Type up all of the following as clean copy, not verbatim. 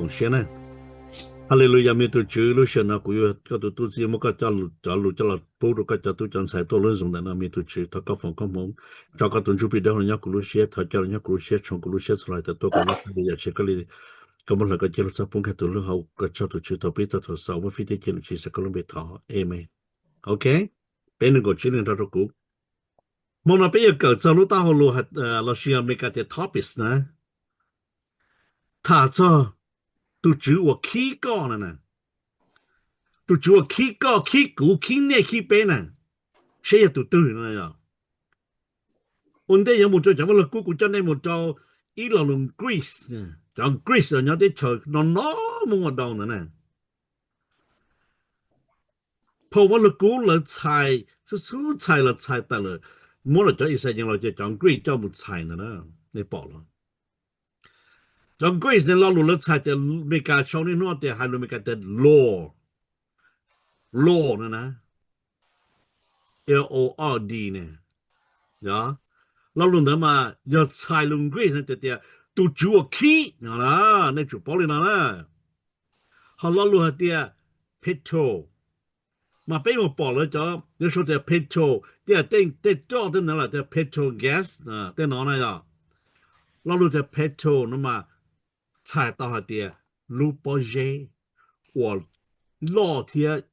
贡献呢。哈利路亚，面对主路线那古有个都是么个加了保罗个都讲才多了种的那面对主，他个防空蒙，找个东主比的人家古路些，他叫人家古路些从古路些出来的多个那里也是个里，咁么那个接了在崩开都了好个叫到主头比他头少，我非得见其实个拢没讨，amen，OK，别人个只能他说古，莫那边个走路大好路还老师要没个的 topics 呢，他这都只我 key 高了呢。tu chúa khí co khí cũ khí nè khí bé nè sẽ là tu tư này à ổn định有冇做就乜啦，姑姑真係冇做，伊朗用 Greece 呢，講 Greece 有啲菜，no 冇我當嘅呢，破我啦估啦菜，是蔬菜啦菜得啦，冇啦做一世人啦就講 Greece 就冇菜呢啦，你報啦，講 Greece 你攞路啦菜嘅，未加少你攞嘅係路未加嘅 law 呢呢，LORD 呢，呀。老龙的嘛，要菜龙贵上这点，都做起，啦，那就包里啦。好老龙下点 petrol，嘛俾我包了咗，你说的 petrol，点定做的那啦，的 petrol gas 啊，点哪那呀？老龙的 petrol，那么菜到下点卢包些，我老天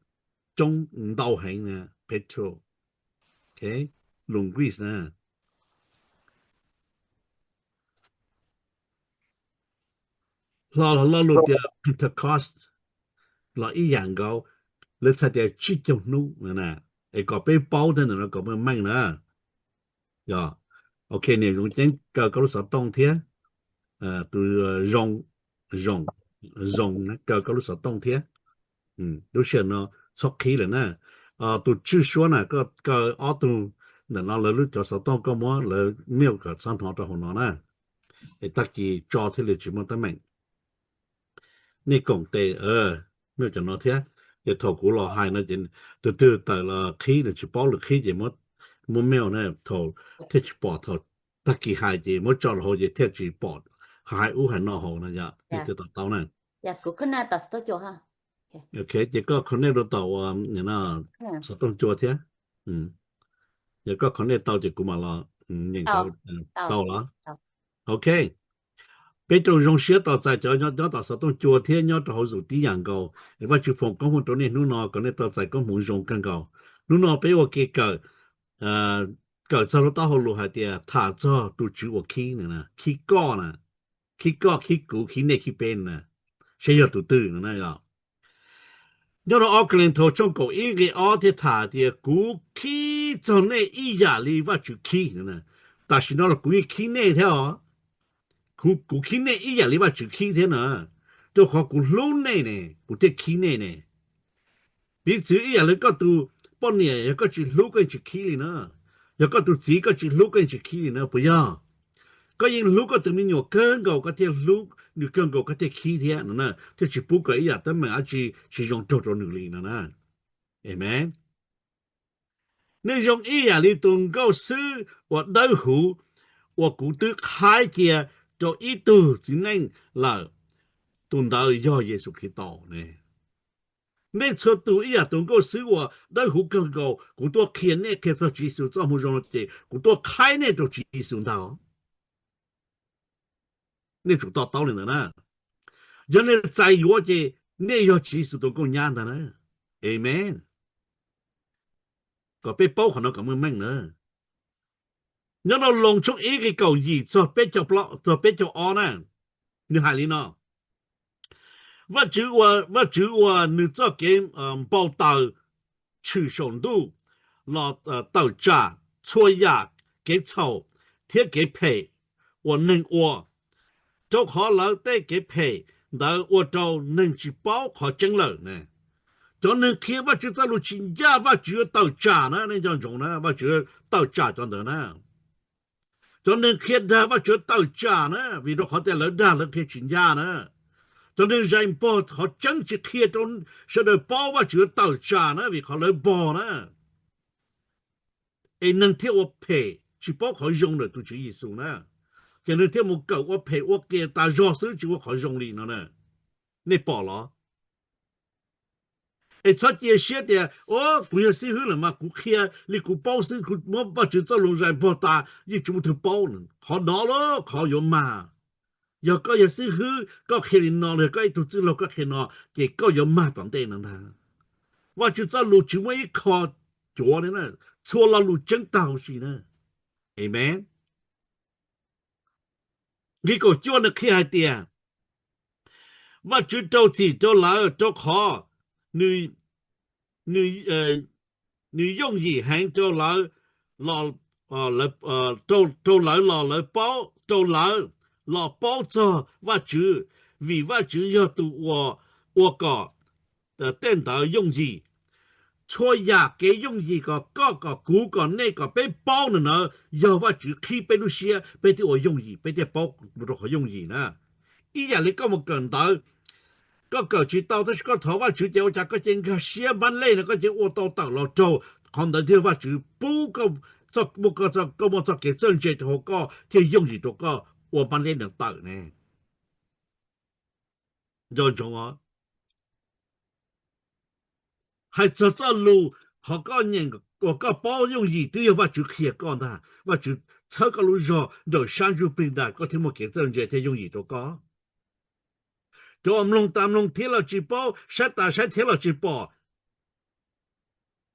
中唔到行呢 petrol，OK，龙贵呢？老的 Pentecost。là ý dạng gạo lấy sao để chỉ trong nu nè ấy có bé bao thế nó có bé mang nữa dạ ok này cũng chẳng có lúc sao đông thế từ rong rong rong nó có lúc sao đông thế lúc xưa nó sắp khí rồi nè từ chưa số nè có ở từ nó là lúc cho sao đông có mua là miêu cả sản phẩm cho họ nó nè để tất kỳ cho thế là chỉ muốn tới mình nè công tệ miêu cho nó thế giờ thầu cũ lò hai nó chỉ từ từ tại là khí là chỉ bảo là khí chỉ mất muốn mèo này thầu thế chỉ bỏ thầu tất kỳ hai chỉ mất cho là hồ chỉ thế chỉ bỏ hai u hai nọ hồ này dạ thì từ tàu này dạ cũng khả năng tao sẽ cho ha ok chỉ có con này đồ tàu như nào sẽต้อง做 thế giờ có con này tàu chỉ cũng mà là nhìn tàu là ok bây giờ dùng xe tàu chạy cho nó tàu sẽต้อง做 thế nhớ tàu dùng tí dạng cầu và chú phòng công việc đó này nó nó cái này tàu chạy có muốn dùng càng cầu nó nó bây giờ cái cỡ sau đó tàu lùi hai tia thả cho tụ chữ khí nè khí co nè khí cũ khí này khí bên nè sẽ có tụ tư nè đó nhớ nó ở cái thầu trong cầu ý cái ở thì thả tia cũ khí cho này ý giả lý và chữ khí nè但是nó là cũ khí này theo cú khí này ý giả lý và chữ khí thế nè cho họ cú lâu này nè cú thế khí này nè vì chữ ý giả lý có tụ bao nhiêu có chữ lâu cái chữ khí nữa có tụ chỉ có chữ lâu cái chữ khí nữa bây giờ có những lâu có tụ mình nhiều cơn cầu có thể lâu nhiều cơn cầu có thể khí thế nữa thì chỉ bù cái ý giả tâm mà chỉ dùng trâu nữ lý nữa amen nên dùng ý giả lý tuần câu sư và đối hữu và cụ tư khai kia cho ý tư chỉ nên là tuần đạo do Giêsu Kitô này nên cho tụi ý tuần câu sư và đối hữu cơn cầu cụ tôi khiến này khi cho Giêsu cho một trong những cụ tôi khai này cho Giêsu đạo nên chúng ta đạo lên nữa cho nên在我这nên要Giêsu都够nhàn的呢 amen có bị bao khẩn nó cảm ơn mình nữa nhớ nó lồng trong ý cái cầu gì cho biết cho o nè như hai lý nó và chữ và nữ cho cái bao tàu chữ sống đủ là tàu trả chua ya cái châu thiết cái pay và nâng và cho họ lão tới cái pay đã và cho nâng chỉ bao họ chân lợi nè cho nên khi mà chữ ta lúc chính gia và chữ tàu trả nữa nên cho chúng nó và chữ tàu trả cho nó nè cho nên khi đã và chữ tàu trả nữa vì nó họ thể lấy ra là khi chính gia nữa cho nên dành bỏ họ chẳng chỉ khi trong sẽ được bỏ và chữ tàu trả nữa vì họ lấy bỏ nữa ấy nên theo pay chỉ bỏ họ dùng được tu chữ Giêsu nữa cho nên theo một câu pay kia ta do sự chữ họ dùng đi nữa nè 你报了他这些的不要死了嘛กูเคลียร์你กู报死กู没把就走路在报大你怎么头报呢好拿了เขา有มา要ก็อย่าซื้อก็เคลินนอเลยก็ไอ้ตัวซื้อเราก็เคลินนอเจก็อย่ามาตอนเต้นั่นท่าว่าจะ走路只为一靠脚的呢错了路真道是呢 Amen 你个脚呢开还点ว่าจะเจ้าที่เจ้าหลายเจ้าขอ你用意行เจ้าหลายรอเจ้าหลายรอเลยเป้าเจ้าหลายรอเป้าเจ้าว่าจะvìว่าจะ要ดู我个颠倒用意错呀给用意个古个那个被包了呢要ว่าจะขี้ไปดูเสียไปที่我用意ไปที่包不รู้เขา用意呢一日你咁么讲到ก็เกิดชิตาที่ก็ถอว่าชื่อเจ้าจากก็จริงก็เสียบันเลยนะก็จะอวดต่อเราโจคนเดียวว่าชื่อปูก็จะบุกก็มาจะเกิดเรื่องเจตหัวก็ที่ยุ่งอยู่ตัวก็อวดบันเลยหนึ่งต่อเนี่ยโดยจงอ่ะให้จะรู้เขาก็ยังก็ป้อยุ่งอยู่ที่ว่าชื่อเขียก่อนนะว่าชื่อเธอก็รู้จอโดยฉันจะเป็นได้ก็ที่มาเกิดเรื่องเจตที่ยุ่งอยู่ตัวก็就我们当中贴了几包，谁打谁贴了几包。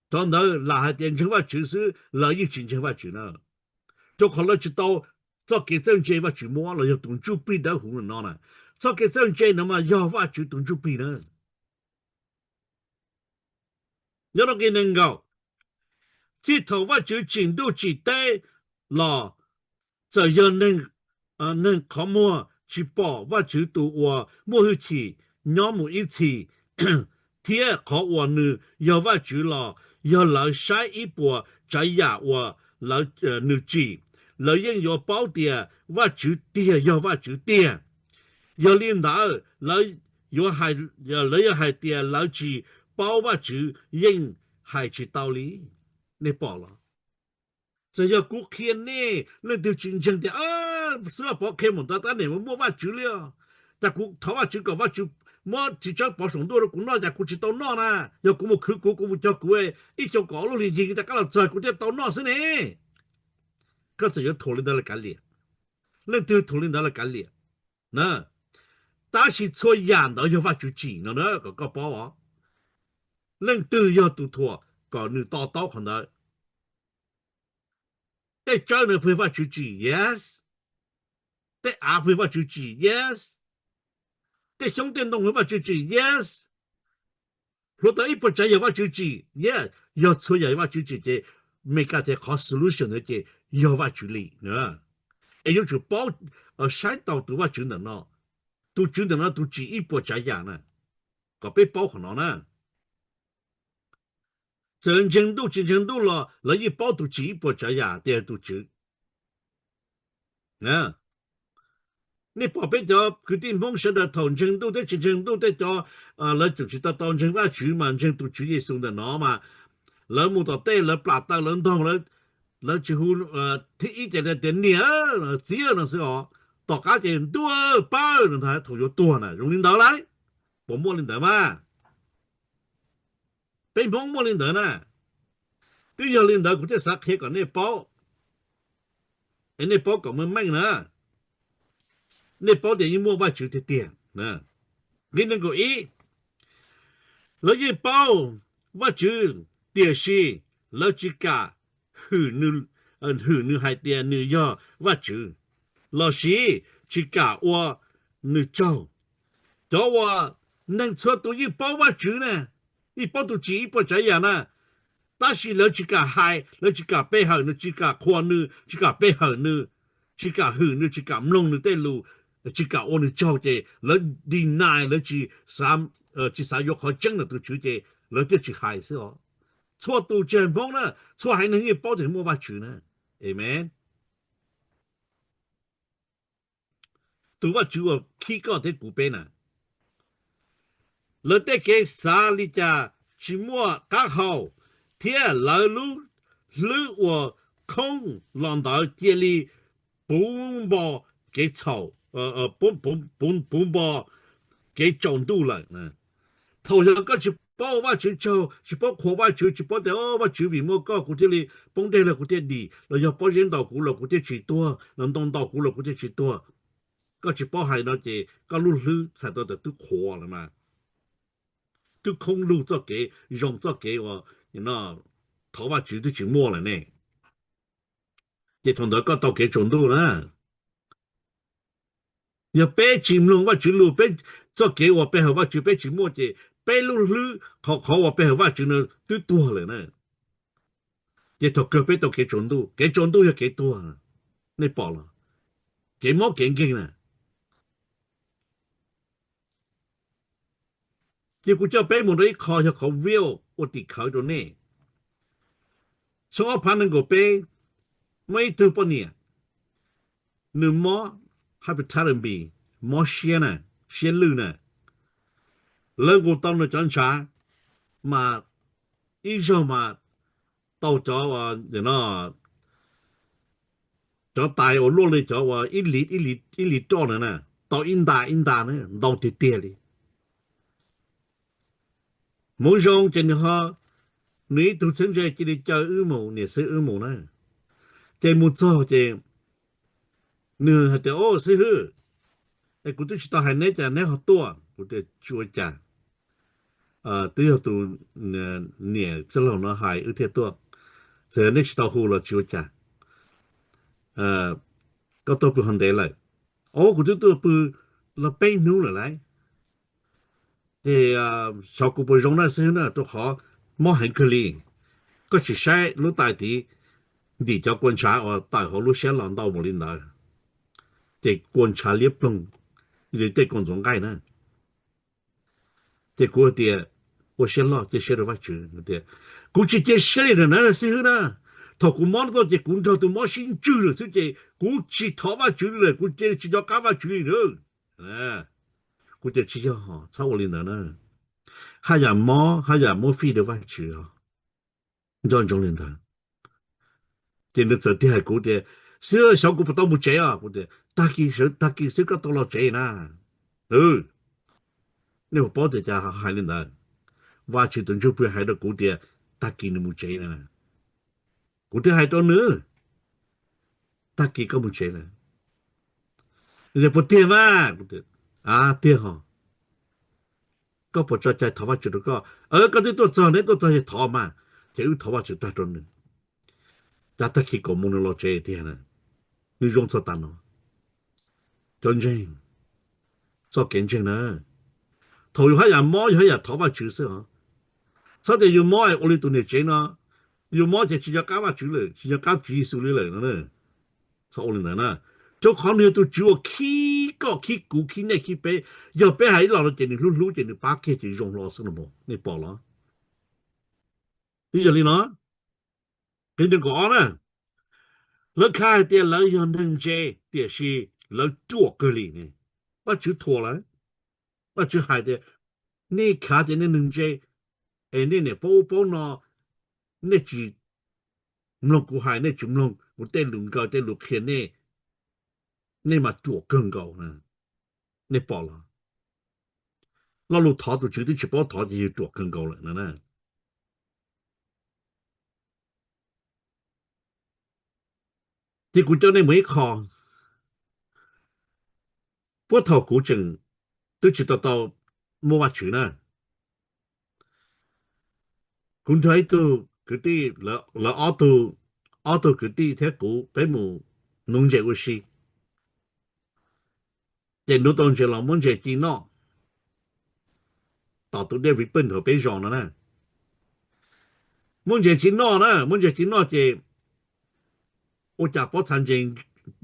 当然，那还点情况就是那一进情况就呢，就可能就到这给正节话就摸了，要动作比得红人呢。这给正节那么要话就动作比呢，要那个能够，这头话就进度几代了，这要能靠么？去报ว่าชื่อตัวมั่วที่ย้อมอีทีเที่ยขอวันนึอย่าว่าชื่อละอย่าเราใช้อีปัวใจอยากว่าเรานึกจีเรายังอย่าเป้าเดียว่าชื่อเดียอย่าว่าชื่อเดียอย่าเลี้ยงดาวเราอย่าให้เดียเราจีเป้าว่าชื่อยังให้ชื่อเตาลีนี่เปล่าละ这要顾客呢，那就真正的是要保开门的，但你们没法住了。但顾他话住个话住，没只叫保送多了，顾那家顾知道那呢，要顾么去顾叫顾诶，一小搞路里去，大家在顾这到那是呢，个只要讨论到了干裂，那都讨论到了干裂，那但是错样的要法就紧了呢，个包啊，那都要都错，个你到可能。แต่เจ้าเนี่ยเพื่อว่าจุจี yes แต่อาเพื่อว่าจุจี yes แต่ช่องเต้นต้องเพื่อว่าจุจี yes เพราะแต่อีปัจจัยว่าจุจี yes 要出来ว่าจุจีจะไม่กล้าจะขอ solution 的จะ要ว่าจุลีนะไอ้ยังจะ包ใช้ต่อตัวว่าจุนเนาะตัวจุนเนาะตัวจีอีปัจจัยอย่างนะก็ไป包ของเรานะ真正度了，那一包都几不这样的都值。你宝贝叫决定梦想的同程度的真正度的叫那就知道当成话去嘛，程度主义送的拿嘛，那么到对了把到人当了，那几乎第一点的点年只有那时候大家点多包人他头就多呢，容易到来，不摸领得嘛。เป็นพงมลินเดนะที่ยาลินเดกูจะสักเคก่อนนี่เป้าไอ้นี่เป้าก็มันไม่นะนี่เป้าเดี๋ยวยิ่งมั่วว่าชื่อเตี้ยนะนี่นึงก็อีแล้วยิ่งเป้าว่าชื่อเตี้ยชีแล้วจิกาหือนึให้เตี้ยนึย่อว่าชื่อแล้วชีจิกาว่านึเจ้าแต่ว่านั่งชัวตัวยิ่งเป้าว่าชื่อนะ一包都几一包这样呢？但是了这个海，了这个背后呢，这个宽呢，这个背后呢，这个后呢，这个弄呢对路，这个我呢交的，了你奈了这这啥药好整了都觉得，了这这海是哦，错都真帮呢，错还能一包的没法去呢 ，amen。都ว่าจูขี้ก็ได้กูเป็นน่ะ了得给啥里家去摸刚好天老路我空浪到这里bomba给吵bomba 给中度了头上个是包ว่าชื่อเจ้า是包ขว่าชื่อ是包แต่ว่าชื่อวิโมก็กูที่ลีปงได้แล้วกูที่ดีแล้วอย่า包人到กูแล้วกูที่许多能动到กูแล้วกูที่许多ก็是包ให้เนาะเจก็รู้ลือใส่ตัวแต่ตุขว了嘛ตุคงรู้做给用做给我那头发举都去摸了呢这同到个到给中度了要背金龙我去路背做给我背后我就背去摸这背路路เขาว่า背后我就能都多了呢这头个背到给中度要给多你报了给摸给呢这กูจะไปหมดเลยคอจะเขาวิวอติเขาตัวนี้2,000ก็ไปไม่ถึงปะเนี่ยหนึ่งหมอให้ไปทารันบีหมอเชียน่ะเชียลือน่ะเลิกกูต้องจันชามาอีจอมา到咗話人啊咗大我落嚟咗話一列多了呢到印大呢到啲啲哩冇用真好你都存在这里叫恶魔你是恶魔呢这冇做这你还得是呵ไอ้กูต้องต่อให้เนี่ยจะเนี่ยเขาตัวกูจะช่วยจ้ะตัวตัวเนี่ยจะลองนะหายอุเทตัวเสือเนี่ยต่อหูเราช่วยจ้ะก็ตัวปืนหันเดเลยโอ้กูตัวปืนเราเป็นนู้นเลยแต่ชาวกูไปรงนั้นซื้อนะตัวขอมอเห็นคลีก็จะใช้รู้ตายทีดีจะ观察ว่าตายเขารู้เสียหลัง到某领导แต่观察เรียบลง你对公众改呢这个的我写了这写的话就的估计这写的呢是呢他กูมอง到这工作都没心住了所以估计他话住了估计只叫干话住了估计只要哈差我领导呢还要没费的话住啊这种领导这你这的还估的是小股不到不接啊估的大概是个到了接呢你不保得家还领导ว่าชื่อตนช่วยเพื่อให้เรากูเดียตากีนมุเจนะกูเดียให้ตัวเนื้อตากีก็มุเจนะเดี๋ยวพอเตี้ยมากกูเดียเตี้ยหอก็พอใจถอว่าจุดก็ก็ที่ตัวจอเนี่ยตัวจะถอมาเที่ยวถอว่าจุดตาตัวนึงแต่ตากีก็มุนเราเจเตี้ยนะนี่ยงสตันเนาะจนจริง做见证呢头有还人摸有还人ถอว่าจุดเสือ所以要摸我哋ตัวเนี่ยเจนะ要摸就只有搞ว่าจุดเลย只有搞技術嚟呢所以我哋นะ就可能都主要起個起股起呢起俾要俾喺落到這裡擼這裡把佢就用落先咯噃你報啦你就你啦你就講啦你看啲老人能者啲是老做個嚟呢我就拖啦我就係啲你看啲你能者你呢包เนาะนี่จีมลงกูหายนี่จุมลงกูเต้นลุงเก่าเต้นลูกเขียนนี่มาจั่วเกินเก่านะนี่ปอละเราลูกถอดตัวจืดที่เฉพาะถอดจะจั่วเกินเก่าเลยนะที่กูเจ้าในมือคอพวกถอดกูจึงตัวจิตต่อมัวชื่อนะคุณใช้ตัวคือที่แล้วออโต้คือที่แท้กูไปหมู่นุ่งเจกุชีเจนุตองเจเรามุ่งเจจีนอต่อตัวเดวิดเปิ้ลเขาไปจองนะมุ่งเจจีนอนะมุ่งเจจีนอเจ我家不参见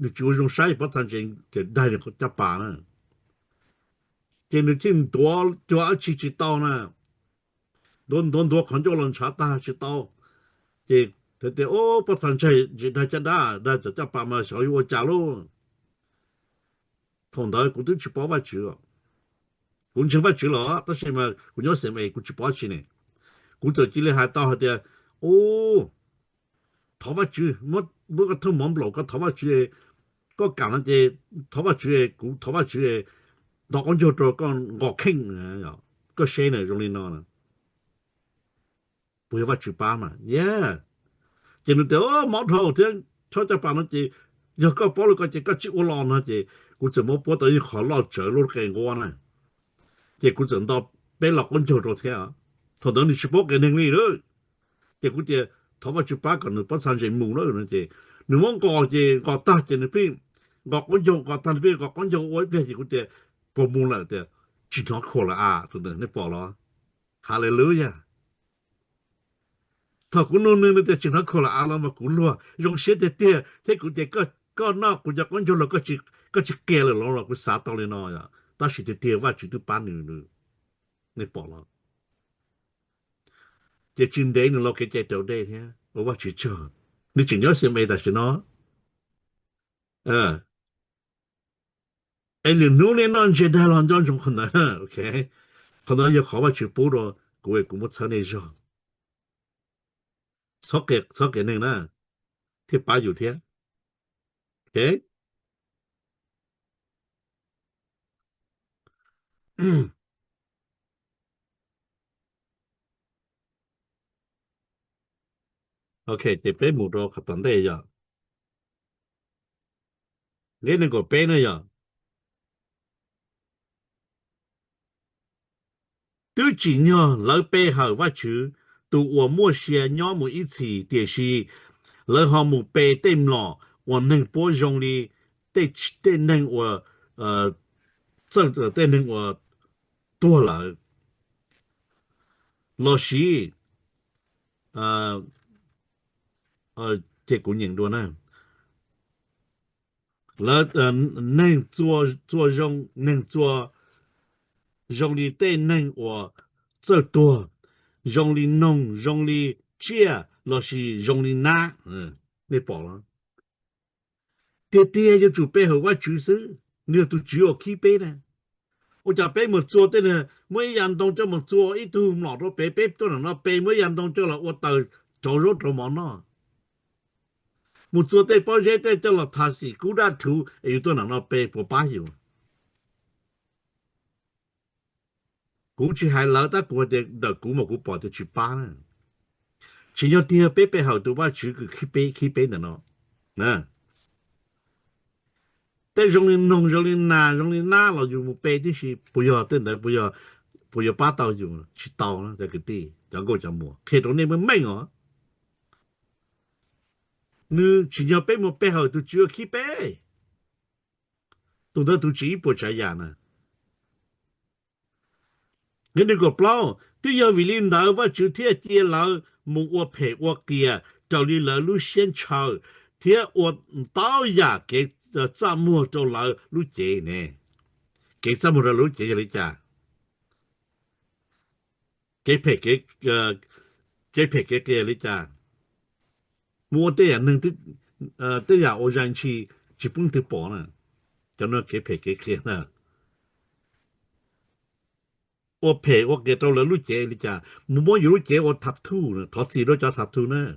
你就用啥也不参见就带着家爸呢เจนที่ตัวชิจิตอนะ多看着人查大知道这对哦不参见就他家大那就家爸嘛所以我家喽同到กู都去包外去了กู去外去了但是嘛กู要什么กู去包去呢กู就这里还到的哦ถอว่าจื้อบ่ก็ทั้งหมอมหลอกก็ถอว่าจื้อก็กำลังจะถอว่าจื้อกูถอว่าจื้อ đó con cho cho con ngọ kinh à có xe này trong nó nè bây giờ chữ ba mà yeah chỉ nó tiêu mót hồ thế cho cho bạn nó chỉ giờ có bỏ được cái chữ lo nó chỉ cũng chỉ muốn bỏ tới khó lo trở luôn cái ngon này chỉ cũng chỉ đó bé lọc con cho rồi thế à thôi đó你去bỏ cái này nữa chỉ cũng chỉ thọ vào chữ ba còn nó bắt sang chỉ mù nữa chỉ nếu muốn gọi chỉ gọi ta chỉ nó phim gọi con dâu gọi ta phim gọi con dâu ấy bây chỉ cũng chỉ bỏ mù lại thì chỉ nó khổ là à tụi nó bỏ lo hallelujah thọ cũng nôn nôn thì chỉ nó khổ là à mà cũng luôn dùng xe thì tiền thế cũng chỉ có nó cũng chỉ con dâu là có chỉ kê là nó cũng xả tao lên nó à ta chỉ thì tiền và chỉ từ bán nữa nên bỏ lo chỉ chính đấy nó cái chạy đầu đây thế và chỉ chờ你只要是没的是喏，哎，你努力那些的那种可能，OK，可能要考完去补了，各位古木车那上，少给那呢，贴八九天，OK，OK，得背木头可等待呀，你那个背那呀，都尽量老背后挖去，都我莫些鸟木一起，电视，然后木背对了，我能不用的，对能我这个对能我多了。老师，呃这个人多呢，能做用能做用力对能我做多，用力弄用力借，老是用力拿，你饱了，爹就准备好我主事，你要都主要起背呢。我就俾冇做的呢，每人當咗冇做，一都唔落到俾都能攞俾每人當咗啦，我就做咗做忙咯。冇做的包嘢的就落塔士，估得圖又都能攞俾我把要，估住係留得過的，就估冇估bỏ得去把啦。只要啲俾後都話住佢起俾的咯，嗱。但用力弄用力拿了就冇背的是不要，真的不要把刀用，去刀了在个地，讲过讲冇，看到你们没哦。你只要背冇背后都只要去背，都得都只一步这样呢。你那个包都要为领导我就贴接了，冇我陪我给，叫你来路先抄，贴我刀呀给怎么就来路接呢？给怎么的路接你家？给陪给你家。mua tới à nâng tới tới à ô giang chỉ bung tới bỏ nè cho nó cái kia nè ô phê ô cái tao là lúc chế đi chả mua lúc chế ô thập thu nè thọ gì đó cho thập thu nè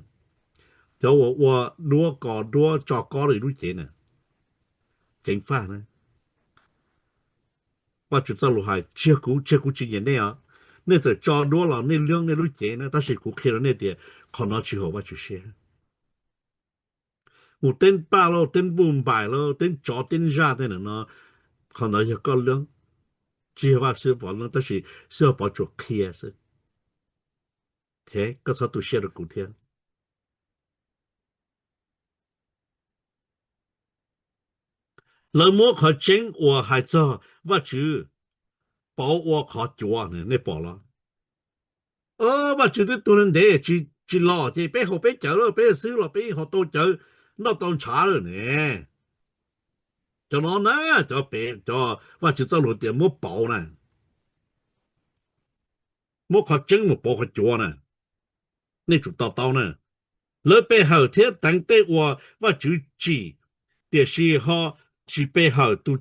cho ô đua cho có rồi lúc chế nè chính pha nè và chúng ta lúc hai chưa cú chỉ nhận này à nên giờ cho đua là nên lương nên lúc chế nè ta sẽ cú kia nên tiền còn nó chỉ hậu và chỉ xe một tên ba lô tên bùn bài lô tên chó tên ra tên nó còn nó có lương chỉว่าซื้อบ่ล但是ซื้อบ่做 clear 是 thế có sao tôi share được cụ thể lỡ mua khó chính 我还做我只保我khó chùa này nè bỏ lo mà chỉ được tuần để chỉ lo thì bé học bé chở rồi bé xứ rồi bé học tôi chở nó tao trả rồi nè cho nó nè cho bé cho và chỉ cho lụt tiền mua bảo nè mua khó chính một bộ khó chùa nè nè chủ tao nè lỡ bé hậu thế tăng tế và chữ chỉ để是họ chỉ bé hậu tu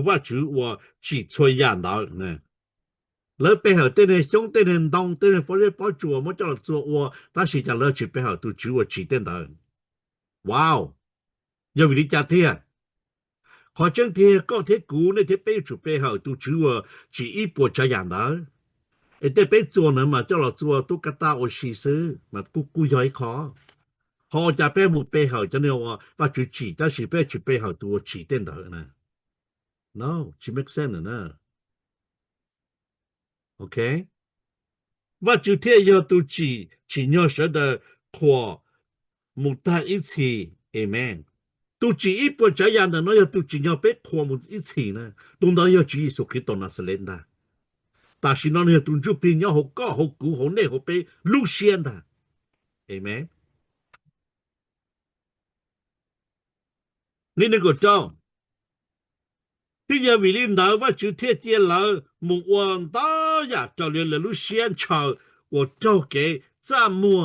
và chữ và chỉ chơi nhà đó nè lỡ bé hậu tên này兄tên này đông tên này phó giáo bảo chùa mới cho做我但是就lỡ chỉ bé hậu tu chữ và chỉ tên đó wow giờ vì đi chả thế 好像贴高铁股那贴背出背后都只我只一波这样的，แต่ไป做呢嘛，叫老做都个大我西施嘛，กูย้อยคอ好จะไปหมู่背后真的ว่า把就chỉ但是ไป去背后都chỉ电的呢 no 只 make sense 呢 OK ว่า就贴要都只要说的扩母大一起 amen 都只一波这样的那要都只要被扩母一起呢懂得要注意所以懂那是人的但是那要懂就变要好高好高好内好被路线的 amen 你那个招ที่จะวิลินดาว่าจุดเทียเตียเรามุวันตายาจะเรียนรู้เสียนชาวว่าเจ้าเก๋จ้ามัว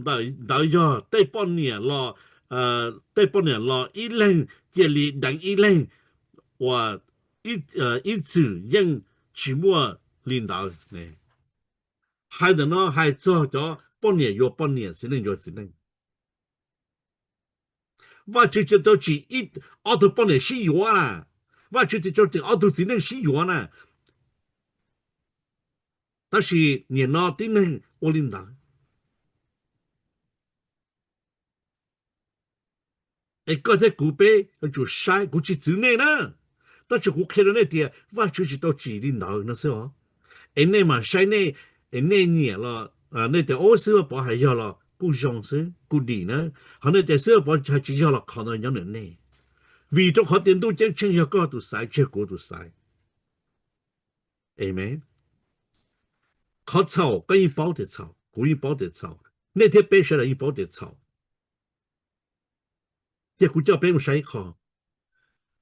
ได้ยอได้ป้อนเนี่ยรอได้ป้อนเนี่ยรออีเล่งเจลีดังอีเล่งว่า一直ยังชิมัวลินดาเนี่ยให้เนาะให้เจ้าจะป้อนเนี่ยยอป้อนเนี่ยสินึงยอสินึงว่าจุดจะจีอีเอาตัวป้อนเนี่ยสิยอนะว่าจุดจะจะเอาตัวสินึงสิยอนะ但是你那的呢，我领导，个在古北就晒，估计走内呢。但是我看到那点，我就是到几领导那时候，那嘛晒内，那年了，那点二十把还要了，古上市，古里呢，好那点十把还只要了，看到人人呢。为咗可点都将青要高度晒，结果都晒，amen。烤草跟一包的草，故意包的草，那天背下来一包的草，结果叫别人晒烤，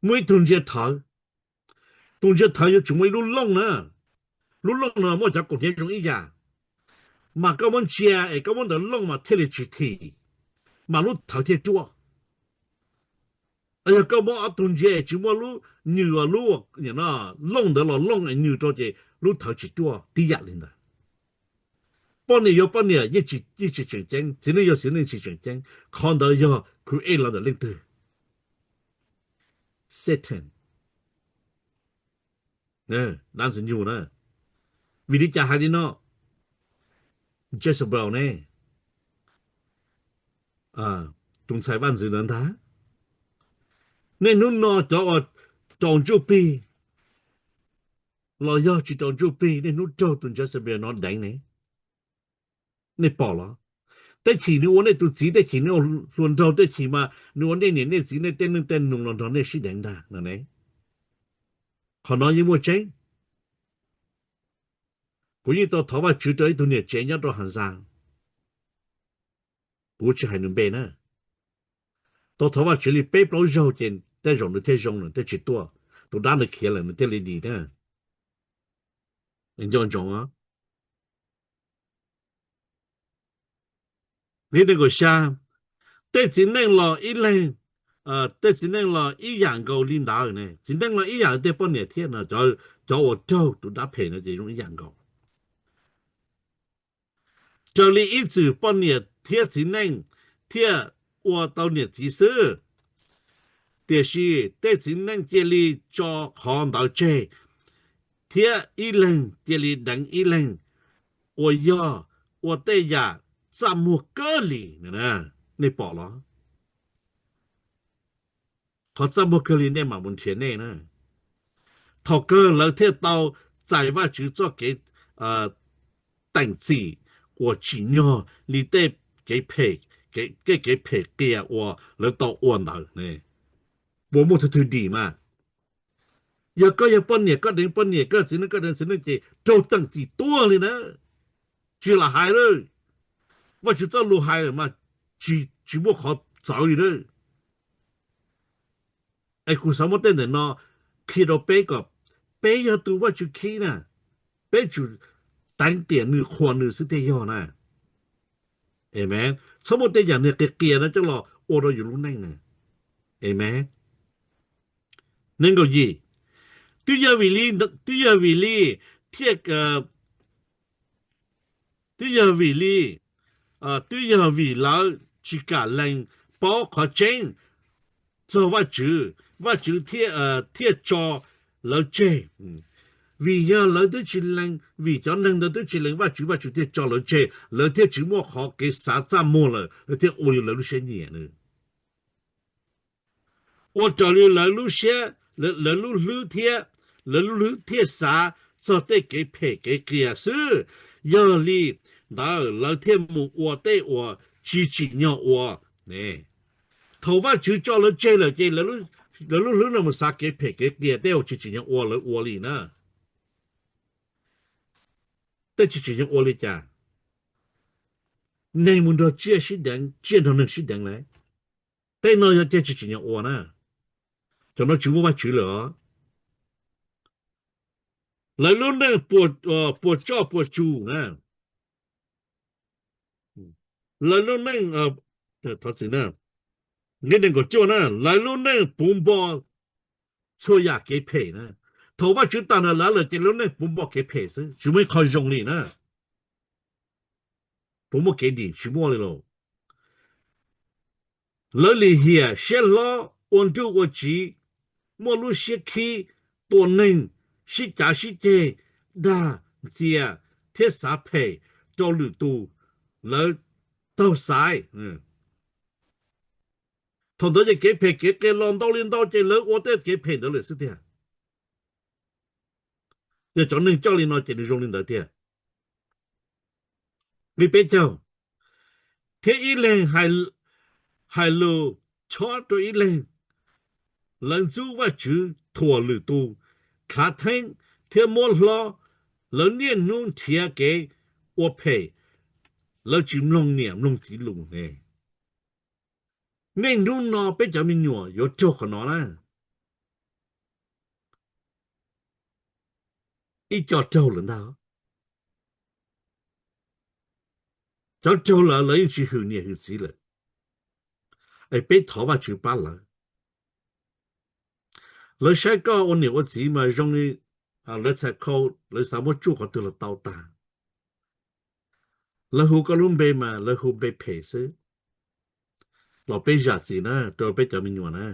每顿节头，顿节头要准备路弄呢，路弄呢，我就讲天容易呀，嘛个我家诶，个我的弄嘛，贴来去贴，马路头贴住。哎呀，个我阿顿节就我路牛啊路，你那弄得了弄诶牛多的路头去住，低压力的。半年有半年，一直竞争，只能有只能去竞争，看到要 create 了的领导 Satan， 那是牛呢，为你家孩子呢 ，Jezebel 呢，仲裁万岁人他，那侬呢叫我当主币，老要去当主币，那侬叫顿 Jezebel 那顶呢，你报了。แต่ทีนี้วันนี้ตัวจีแต่ทีนี้ส่วนเราแต่ทีมาในวันนี้เนี่ยจีเนี่ยเต้นนุ่งลองทำเนี่ยสิแดงดานั่นเองขอน้อยยิ่งว่าเจ๊งกูยิ่งตัวถว่าจุดตัวตัวเนี่ยเจ๊งยอดตัวหันซางกูจะให้หนึ่งเบนะตัวถว่าจุดนี้เป๊ะเปล่าเจ้าเจนแต่รองเนี่ยแต่รองเนี่ยแต่จิตตัวด้านเนี่ยเขียนเลยเนี่ยแต่เลยดีนะยังจงอ่ะนี่เด็กก็ช่างแต่จริงๆเราอีเล่งแต่จริงๆเราอีอย่างก็领导呢จริงๆเราอีอย่างแต่ปนเนี่ยเทียนนะ叫我走都搭配呢这种一样个这里一直ปนเนี่ยเทียจริงๆเทียว่า到เนี่ย其实แต่是แต่จริงๆ这里做看到这เทียอีเล่ง这里等一len我要我对呀怎么个里呢你บอกเหรอเขาจะบอกกันเนี่ยมาบนเทียนเนี่ยนะถ้าเกิดเราเที่ยว到在ว่าจะ做给等级我只要你得给配给配给我เรา到我那เนี่ย我们ถือดีมาอย่าก็อย่าปนเนี่ยก็เดินปนเนี่ยก็สินึกก็เดินสินึกจีโจตั้งจีตัวเลยนะจีละหายเลยว่าจะจะรู้หายมาจีบ่ขอ找你เลยไอ้คุณสามารถเต้นเนาะคิดเอาเป๊กับเป๊ยตัวว่าจะคิดนะเป๊จุตั้งเตียนหรือควรหรือสุดเดียวนะเอเมนสมมติอย่างเนี่ยเกียร์นะจะรอโอเราอยู่รู้นั่งนะเอเมนนั่นก็ยี่ตัวอย่างวิลีเทียบตัวอย่างวิลีตัวอย่างวิลาจิกาแรงปอขอเจง做我就贴着老姐vì giờ lỡ tới chỉ lần vì cho nên tới chỉ lần và chú thì cho lỡ chơi lỡ thì chỉ mua họ cái啥子mua了lỡ thì我有lỡ些年了我找了lỡ些lỡ贴啥做得给赔给给是要你lỡ贴木我对我支持鸟我呢头发就叫了chơi了lỡ那么啥给赔给给对我支持鸟我了我里呢但支持鸟我里家ในมุนดอเจียสิแดงเจียนทางนึงสิแดงเลยแต่นอยจะจิเนี่ยอ้วนนะจนเราจูว่าจูเหรอแล้วรุ่นนั้นปวดจ้อปวดจูนะแล้วรุ่นนั้นทอดสินะนี่นึงก็จ้อนะแล้วรุ่นนั้นปุ่มบอช่วยอยากเก็บเพนะ头发就当了来了这รุ่นนั้นปุ่มบอเก็บเพซิจูไม่คอย用力นะปุ่มบอเก็บดีจูบ่เลย咯แล้ว里hier先老温度我记莫路些去多能是假是这那这贴啥配到绿度了到晒同到这给配给浪到领导这了我得给配的了是的要叫能叫领导这里用领导的你别叫贴一人还路错对一人人主我就拖绿度卡听贴莫了人念弄贴给我配了就弄念弄几路呢念弄呢被叫民鸟有做可能啦一叫走了呢走了了一去后念后几了哎被头发就罢了了下个我念我自己嘛容易了才扣了什么做好得了到达了后个龙背嘛了后背配色เราไปจัดสินะตัวไปจะมีหน่วยนะ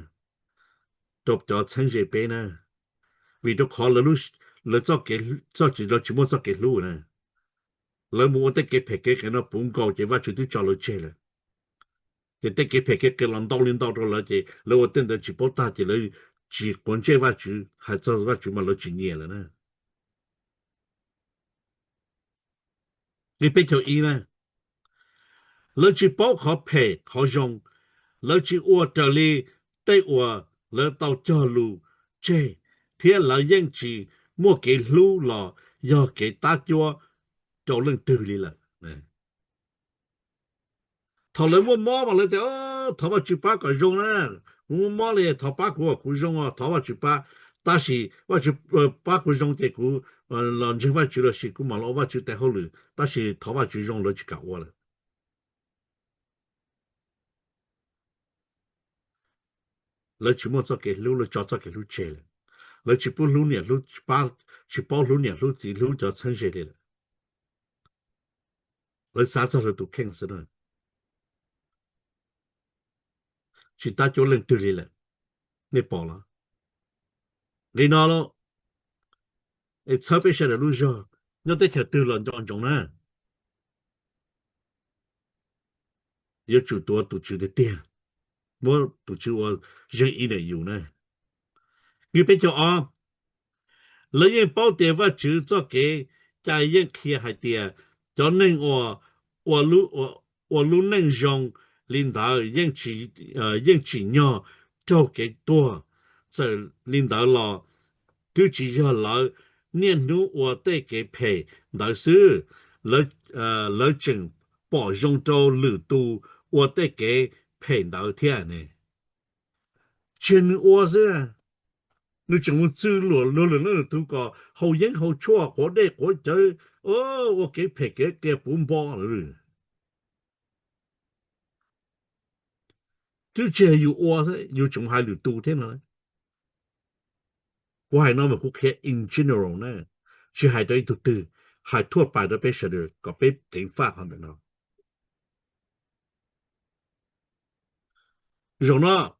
ตัวจะชั้นเจไปนะวิธีขอเรารู้เราจะเก็บจะจีเราชิมว่าจะเก็บรู้นะเรามัวแต่เก็บแพ็กเกจกันนะปุ่มก่อจะว่าชุดที่จะเราเจเลยจะแต่เก็บแพ็กเกจกันลัง到เราจะเราว่าเต้นแต่จีบตาจะเราจีคนเจว่าจู还จะว่าจูมาเราจีเนี่ยแล้วนะ你ไปเที่ยวอีนะเราจี包ขอแพ็กขอ用เราจีอวดจะเลยได้อวดเรา到จอลูเจ天老人子莫给路了要给大家就能对你了头来我妈嘛来的头发就把个用了我妈嘞头把个用啊头发就把但是我就把个用的个老人发就了是个嘛老我就带好了但是头发就用了就搞我了了就莫做给路了叫做给路接了了就不路呢路把去包路呢路自路就成些的了了啥子都看死了去大家能对你了你包了你拿了ไอ้ชอบไปเฉลี่ยรู้จักนั่นแต่แค่ตื่นหลังจงนะ要จุดตัวตุจุดเดียวว่าตุจุว่ายังอีเนี่ยอยู่นะ你别叫啊แล้วยังเป้าเดียวว่าจุดจะเกใจยังเคลียร์ให้เดียวจนนึงว่ารู้นึงยง领导ยังจีเนาะ做给多这领导了就只要了念奴我得给赔但是了整保用到绿度我得给赔到天呢真我是你怎么知了都个好人好错我得我就我给赔给本包了就这有我是有种还绿度天了我係諗住佢 in general 呢是係對獨對係ทั่วไป都俾實的個俾地方係咪呢用啦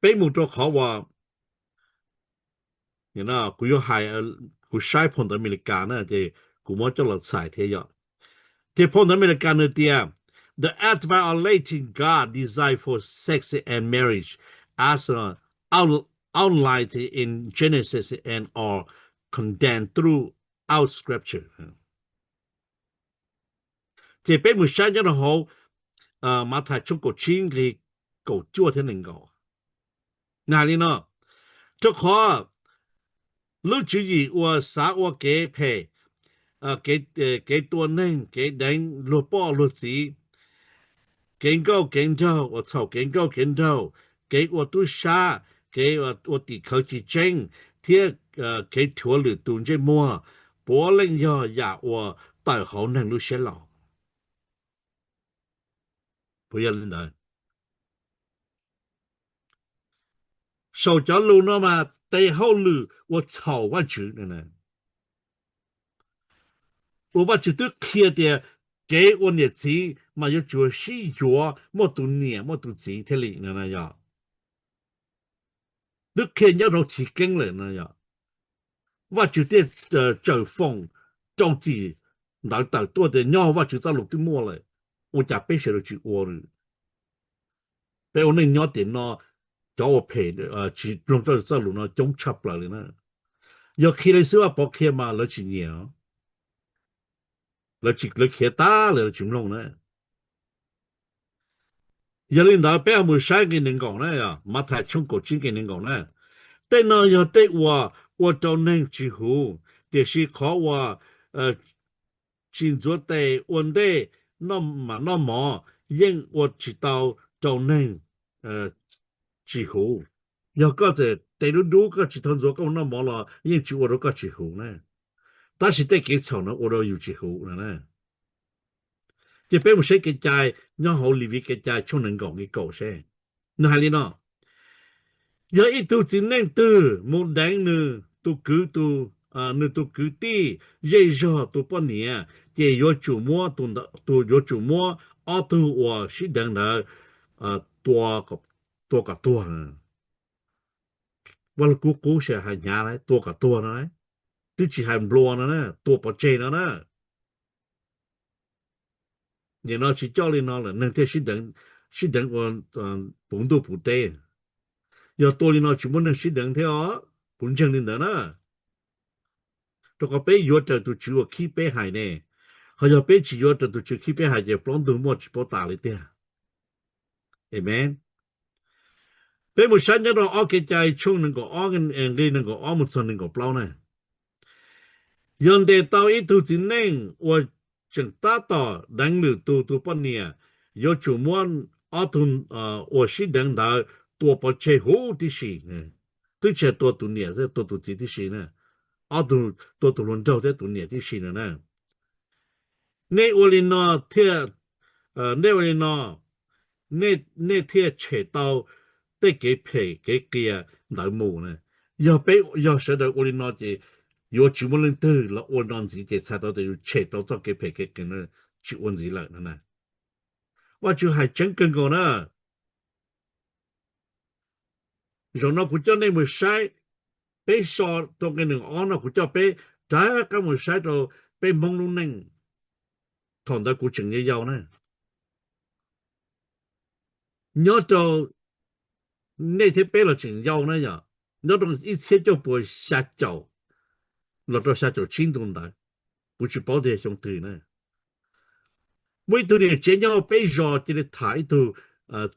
俾冇咗可話，你那佢要係佢晒碰到美利加呢，就佢冇咗落晒睇咗，即碰到美利加呢啲啊。The act violating God's desire for sex and marriage, as outlined in Genesis and are condemned throughout Scripture. 即俾冇晒咗好，馬太出個千嘅狗做天能夠，哪裡呢？就可。lúc chú ý và xã và kế phê kế tuần nên kế đánh luật bỏ luật gì kế cao kế thâu và chào kế cao kế thâu kế và tu sa kế và tỷ khởi chỉ tranh thiết kế thua lửa tuần trên mua bỏ lên do giả và tài hậu năng lúc sẽ lọ bây giờ lên đây sau cho luôn nó mà tay hậu lửa và chào và chữ này này我把这都看的，给我的钱嘛要做西药，莫多年莫多钱的哩那呀，都看要到提根了那呀，我就得走风着急，那到多的鸟我就在路的摸了，我家背下来就我了，被我那鸟电脑叫我赔的去弄到在路那中插了的呢，要开的时候不开嘛，那几年。là chỉ là khía ta là chúng lòng này giờ lên đó bé một sai cái nền gọng này à mà thay trong cổ chính cái nền gọng này tên nó giờ tên wa trong nền chỉ hữu để sĩ khó wa chính chúa tây vấn đề nó mà nó mò nhưng wa chỉ tao trong nền chỉ hữu giờ có thể tây lúc đủ có chỉ thằng chúa có nó mò là nhưng chỉ wa có chỉ hữu này ta chỉ tây cái chậu nó wa đó yêu chỉ hữu này chỉ biết một số cái trái nó hậu lý vì cái trái không能講嘅狗些，那係你喏，有一度只能từ một đánh nữa tu cứ tu nữa tu cứ đi dễ dàng tu bao nhiêu, chỉ có chủ mua tu có chủ mua ở tu và sĩ đằng đó tua cả tua, và cú cú sẽ hay nhà đấy tua cả tua đấy, tu chỉ hay blow nó nè, tua bao chế nó nè. Nhà nó chỉ cho lên nó là nâng theo sĩ đẳng còn bốn đô phụ tê giờ tôi lên nó chỉ muốn nâng sĩ đẳng theo bốn chân lên đó nữa tôi có bé vô trợ tôi chịu khi bé hại nè họ giờ bé chỉ vô trợ tôi chịu khi bé hại giờ plon tôi mua chỉ bảo tả lại tiền amen bé một sáng nhớ đó ở cái trái chung nâng có ở cái người nâng có ở một số nâng có bao này giờ để tao ít tu chính nâng chừng ta tỏ đánh lửa tu bao nhiêu有主muốn ở thôn我是等到多把最好的事呢，对这多多年这多多几的事呢，ở thôn多多轮到这多年的事呢，你我哩呢贴你我哩呢，你贴切到得给赔给给老母呢，要被要晓得我哩呢就有主muốn lên từ là我當時就猜到就切到咗給賠給呢，就問題了呢。我就係整緊個呢，然後佢將你咪晒，俾索到嘅人安啦，佢就俾仔咁咪晒到俾懵窿擰，同到佢整嘢有呢，nhớ到那天俾了整有呢呀，那種一切就不會下走，落到下走輕動的，不去保啲兄弟呢。每度你真要被rõ嘅態度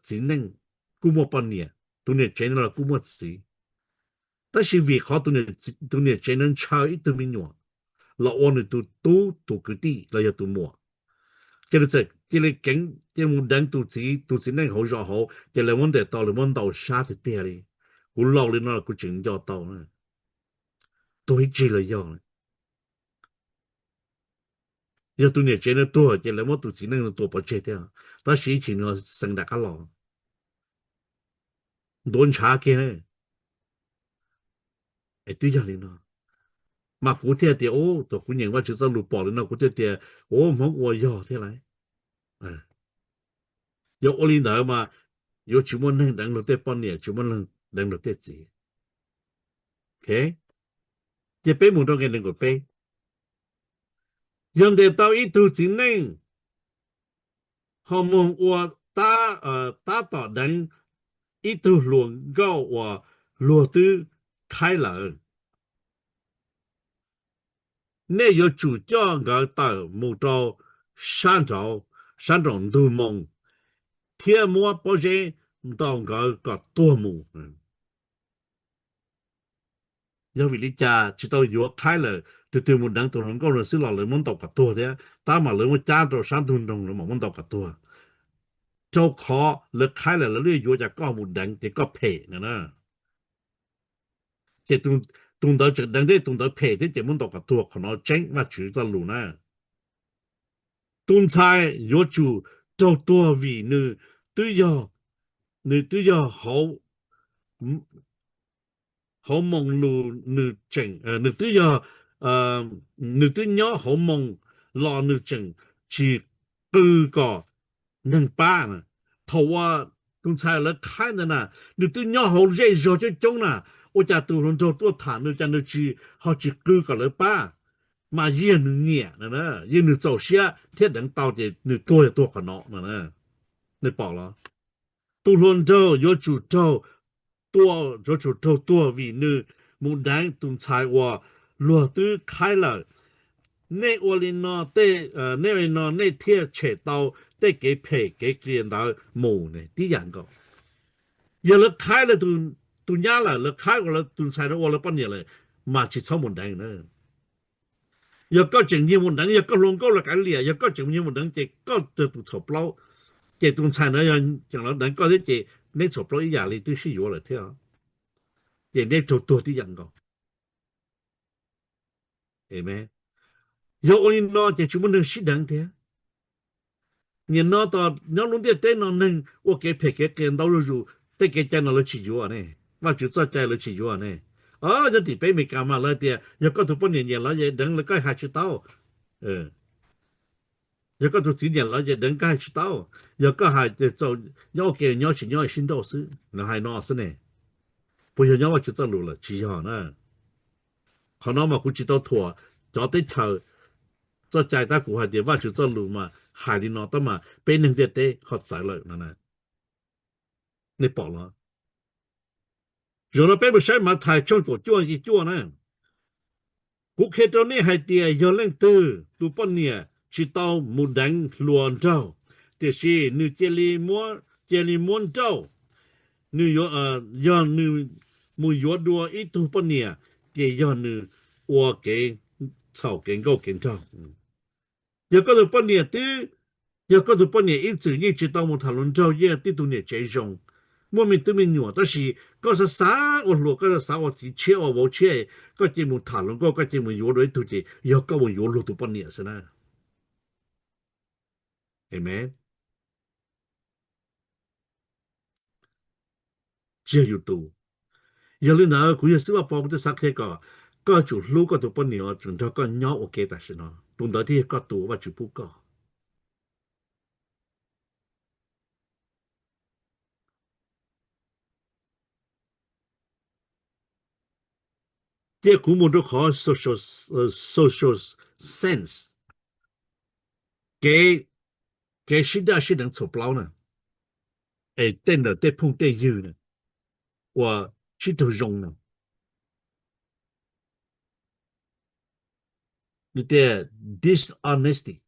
只能估摸半年，度你真係估摸死。但是vì họ tụi này chỉ nên chơi ít tụi mình nhỏ, là ông này tụi cái đi là要tụi mua, cái là cái muốn đánh tụi chỉ nên hỗ trợ họ, cái là vấn đề tao là vấn đề sát thì tiền đi, cú lâu lên nó là cú chỉnh cho tao này, tôi chỉ là do, giờ tụi này chỉ nên tôi cái là muốn tụi chỉ nên tôi bảo chế theo, ta chỉ nó sinh ra cái lo, đốn trả cái này. Tuy nhiên nó mà cụ thể thì tôi cũng nhận ra chỉ sau lụt bỏ lên nó cụ thể thì không có gì thế này giờ ô linh đó mà 有全部能等到这半年，全部能等到这字，OK？这背木多嘅能够背，人哋到一度之内，后门我打到人一度轮到我落都开了，你有主张个到木到山中都梦，天摸不认到个多木，因为你家知道药开了，对木能都能够人是老人们到个多的，打嘛人们家到山中中人们到个多。做khó lực khai là lưỡi vôจะก็มุดดังจะก็เพนะจะตุงเดาจะดังได้ตุงเดาเพที่จะมันตกกับตัวของเราเจ๊งมาถือจะรู้นะตุงชายโยจูเจ้าตัววีนึตัวยอนึตัวยอเขามองลูนึเจ๋งนึตัวยอนึตัวยอเขามองรอนึเจ๋งชีกือก็นึ่งป้านะทว่าตุงชายแล้ว开的呢นึตัวยอเขาเร่รอจะจงนะ我家都人做多谈的，讲的去好几个个了吧，嘛也能念了呢，也能做些，天能到的你多也多可能了呢，你饱了，都人做有主做多有主做多为呢，牡丹东菜话落都开了，那我哩呢对那位呢那天切到对给赔给见到冇呢，第二个，有了开了都伢了，了开过了，都菜了我了半年了，嘛去炒牡丹呢。要搞正业务能，要搞龙搞了干咧，要搞正业务能，这搞得都炒不牢，这东菜呢要讲了能搞的这，你炒不牢压力都是有了跳，这你做多的人个，对没？要我你拿这全部能是能的，你拿到拿弄的电脑能，我给配给跟到入，得给电脑了起油啊呢，我就做在了起油啊呢。哦，这地北没干嘛了的，要搞到半年了也能了该还知道，有个都几年了，也能该知道，有个还在做，要给要去要新导师，那还闹事呢，不要让我去走路了，只好呢，可能嘛估计到拖，找对头，做在大股还得我去走路嘛，还得闹到嘛，被人家得好走了呢，你饱了，有了被不晒嘛，太做过做一做呢。cụ thể đó này hay địa giờ lên từ tu bận nhẹ chỉ tao một đánh luồn trâu thì chỉ nữ chế li muốn trâu nữ giờ nữ một giờ đua ít tu bận nhẹ thì giờ nữ qua cái chào cái gấu cái trâu giờ có được bận nhẹ thì giờ có được bận nhẹ ít chữ như chỉ tao một thằng luồn trâu giờ thì tu nhẹ chế rong mua mình tự mình nhọ,但是có sao sao我录，có sao sao我只切我冇切，個節目談論過，個節目有嚟到嘅，有個我有錄到半年先啦，係咪？只有到，有你嗱，佢有時話幫到殺佢個就錄個到半年，仲有個鳥我記得先咯，同到啲個度我就不講。即係古冇都可 social sense，嘅時代是能做不到呢，誒，真的得碰得有呢，我去都用呢，你的 dishonesty，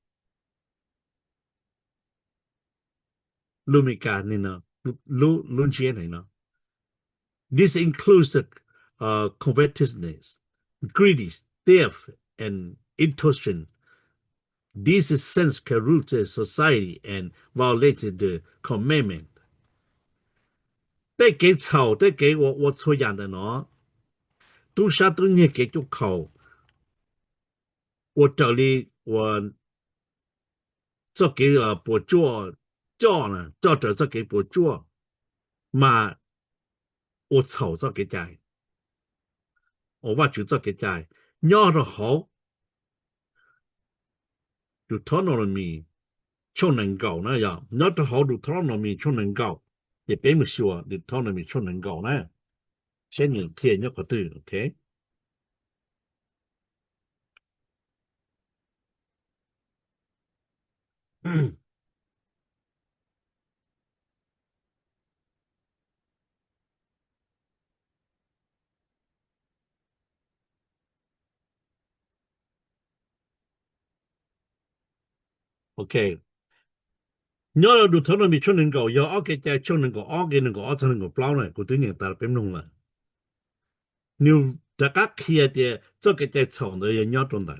路咪干呢呢，路錢呢呢。This includes covetousness, greedy, theft, and extortion. These sins corrupt society and violate the commandment. 得给吵，得给我错样的呢，都啥都你给就考，我这里我这给不做呢，这给不做，嘛我吵这给在。我ว่าจุดจะใจย่อเราเขาดูท้องเรามีช่วงหนึ่งเก่านะอย่าย่อเราเขาดูท้องเรามีช่วงหนึ่งเก่า也别么说你讨论没出能够呢先有天要个对 OK OK nhớ được thằng nó bị chôn nâng cầu, giờ ở cái trái chôn nâng cầu, ở cái nâng cầu, ở nâng cầu bao này, của tôi nhận ta bém nông là. Nếu tất cả kia thì cho cái trái chôn rồi nhớ trong đó.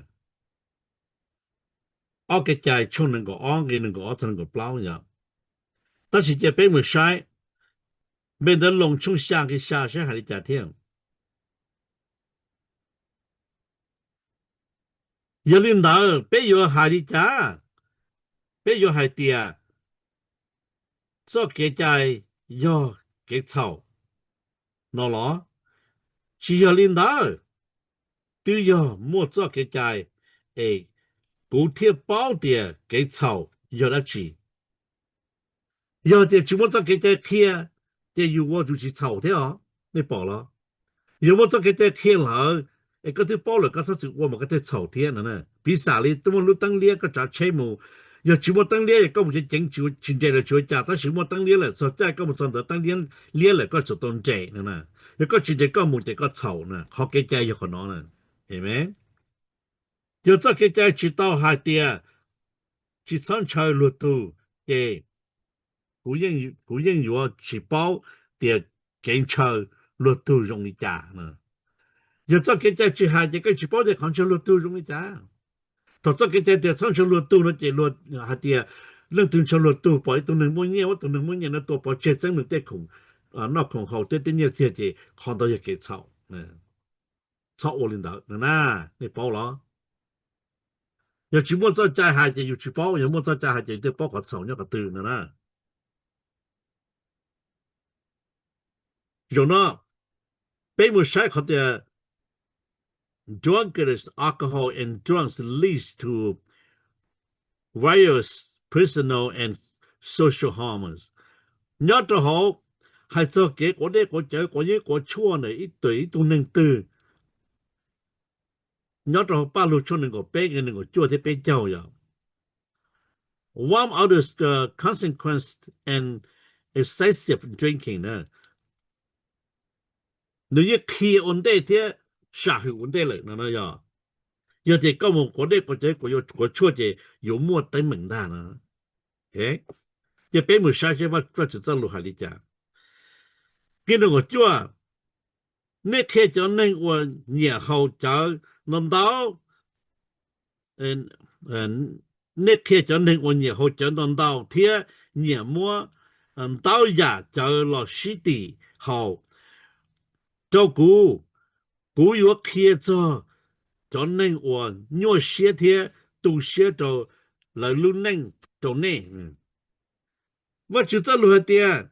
Ở cái trái chôn nâng cầu, ở cái nâng cầu, ở nâng cầu bao nhá. Đó là cái bém một sai, bên đó lồng chung xa cái xa sẽ hay trả thiên. Giờ lên đó, bây giờ hay đi trả, bây giờ hay tiền. Cho cái trái giờ cái chậu, nó lo, chỉ giờ lên đó. Từ giờ mua cho cái trái, cụ thể bao tiền cái chậu giờ đã chỉ. Giờ thì chỉ mua cho cái trái kia, thì yêu我就去炒的哦，你保了。如果做cái trái kia là, cái thứ bao là cái thứ我mà cái thứ炒的呢，比啥哩？怎么路当列个杂切么？要只么当列，个不是整就现在的就价，但是么当列了，实在个么真的当列列了个就当债呢，一个现在个目的个炒呢，好cái trái有可能呢，係咪？就做cái trái chỉ到下啲，只生菜落度嘅。古人有吃饱的警察落都容易加呢。有这个在之下，这个吃饱的看起落都容易加。到这个在的上去落都了，这落下的，冷顿上落都，把都能每年我都能每年的多把这真能得空啊，那空好的的年这看到一个草，草我领导，那你包了。有全部再加下就要吃饱，有冇再加下就得包括草一个对了呢。有呢，被我晒好的 drunkenness, alcohol, and drugs leads to various personal and social harms. nhớ cho họ, hay cho cái của đây của trời của những của chua này ít tuổi tu nâng tư. nhớ cho họ ba lô chua nâng của bé cái nâng của chua thế bé châu ya. One of the consequence and excessive drinking nè. Nếu như khi ổn định thì xã hội ổn định lại nó ya. Giờ thì có một của đây của chua thì有没得门的呢？这北美山些我只在路海里讲，跟着我做，那开叫那我年后叫弄到，那开叫那我年后叫弄到天年末，到呀叫老师的好照顾，古有开着。cho nên 我若些天都写到来路能到呢，我就在路边，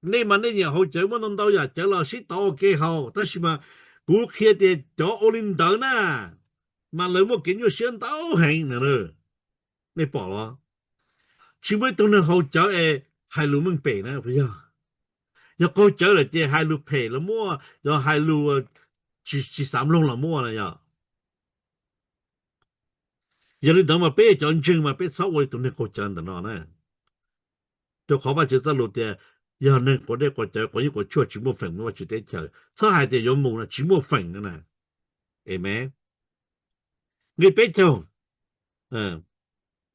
你嘛你然后就我弄到呀，就老师到几好，但是嘛，古开的就奥林岛呢，嘛来我跟着先到行了，你饱了，只为都能好找海路门北呢，不要，要高找了这海路北了么，要海路去三龙了么了呀。giờ đi đâu mà bé chọn chừng mà bé sáu tuổi tụi nó có chọn đó nè, tôi khó mà chỉ ra lụt tiền, giờ nên có đây có chơi có những có chua chỉ một phần mà chỉ để chơi, sau hai tiền dùng mù là chỉ một phần nữa nè, amen. Người bé chồng,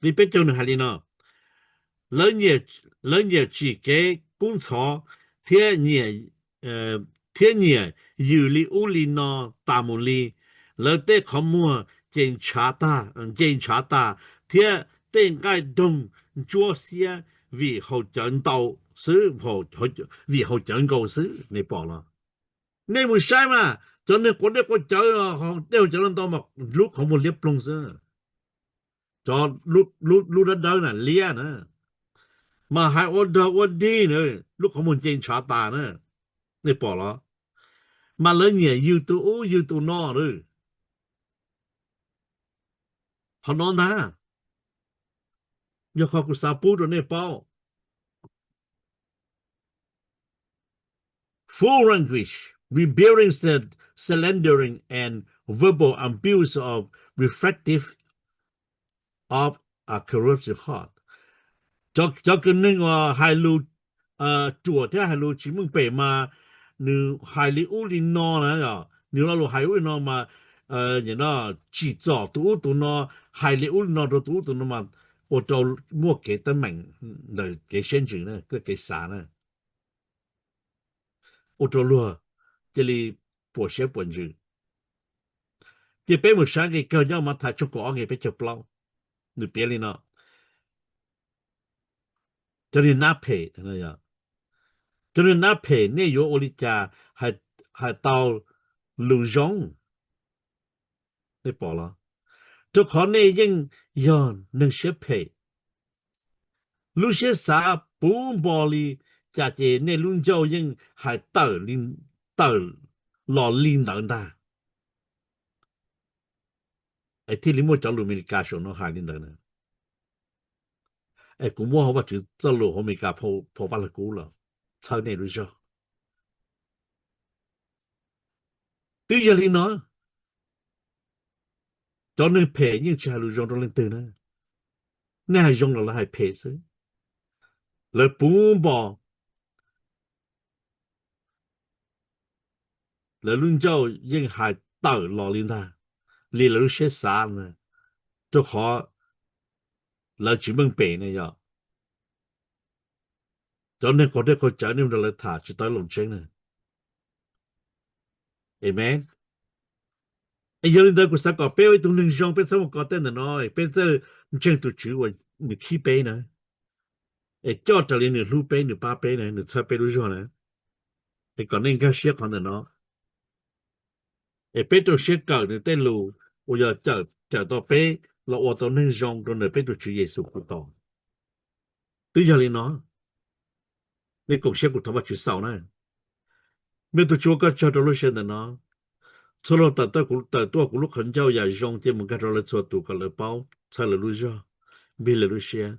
người bé chồng là gì nó, lớn nhiều chỉ cái công廠thiên nhiên有理无理呢大门里，老得看么。检查大贴定该动做些为后讲到是否为后讲告是你报了你不sai嘛cho nên có đấy có chơi họ đều cho nên tao mà lúc không một liếp lông sơ cho lúc đó là lia nữa mà hai ôn đi nữa lúc không một检查大nữa你报了mà lớn nhiều yêu tu no nữa họ nói na giờ họ cũng sao bút rồi nè bao full language, rebuilding the slandering and verbal abuse of reflective of a corrupted heart. Cho cái nên hai lu chùa thế hai lu chỉ muốn bề mà nếu hai li u li no nè nhở nếu là lu hai u no mà như nó chỉ cho tu nó hai li u no rồi tu nó mà ô tô mua cái tấm mình đời cái sen chữ này cái xã này ô tô luôn cái li bộ xe bộ chữ cái bé một sáng cái cơ nhau mà thay cho có cái bé chụp lâu nửa bé li nó cho nên nắp hệ này nhở cho nên nắp hệ này有我哋家係到路上你bỏ了，就可能因人能學配，路些啥不bỏ哩，家姐那路教因係到老領導的，ที่你冇找路咪家上咯，係領導呢？咁我好把就走路我咪家破把了股了，操那路上，對呀你呢？cho nên phê nhưng chỉ là dùng trong lên từ nữa, nên hay dùng là hay phê chứ, là bún bò, là luôn châu nhưng hay tạo lò lên ta, li là lúc sẽ xa nữa, cho họ là chỉ mong bể này giờ, cho nên có thể có trở nên là thả chỉ tới lòng chân này, amen. Ai giờ lên đây có sao có bể với tụi mình dùng bể sao mà có tên là nói, bể giờ chân tụi chữ và mình khi bể nữa, ai cho trở lên nửa lúc bể nửa ba bể này nửa sáu bể lúc rồi này, ai còn nên cái xe còn là nó. bé tôi sẽ cởi được tên lù, bây giờ chờ tôi bé là ô tô nên rong rồi bé tôi chửi Giêsu của tôi. Tôi giờ lên nó, nên cuộc sống của tôi chửi sau này. Mấy tôi chúa có cho tôi lúc sinh nó, cho nó tôi cũng lúc hận giao nhà rong thì mình cái rồi cho tôi cái lời báo, sai lời lui ra, bị lời lui xe.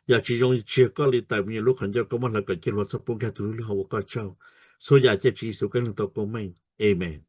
Giờ chỉ rong chia có lý tại vì lúc hận giao có mà là cái chuyện luật sắp buông cái tôi lúc họ có cho, số giờ chỉ Giêsu cái lần tôi của mình, amen.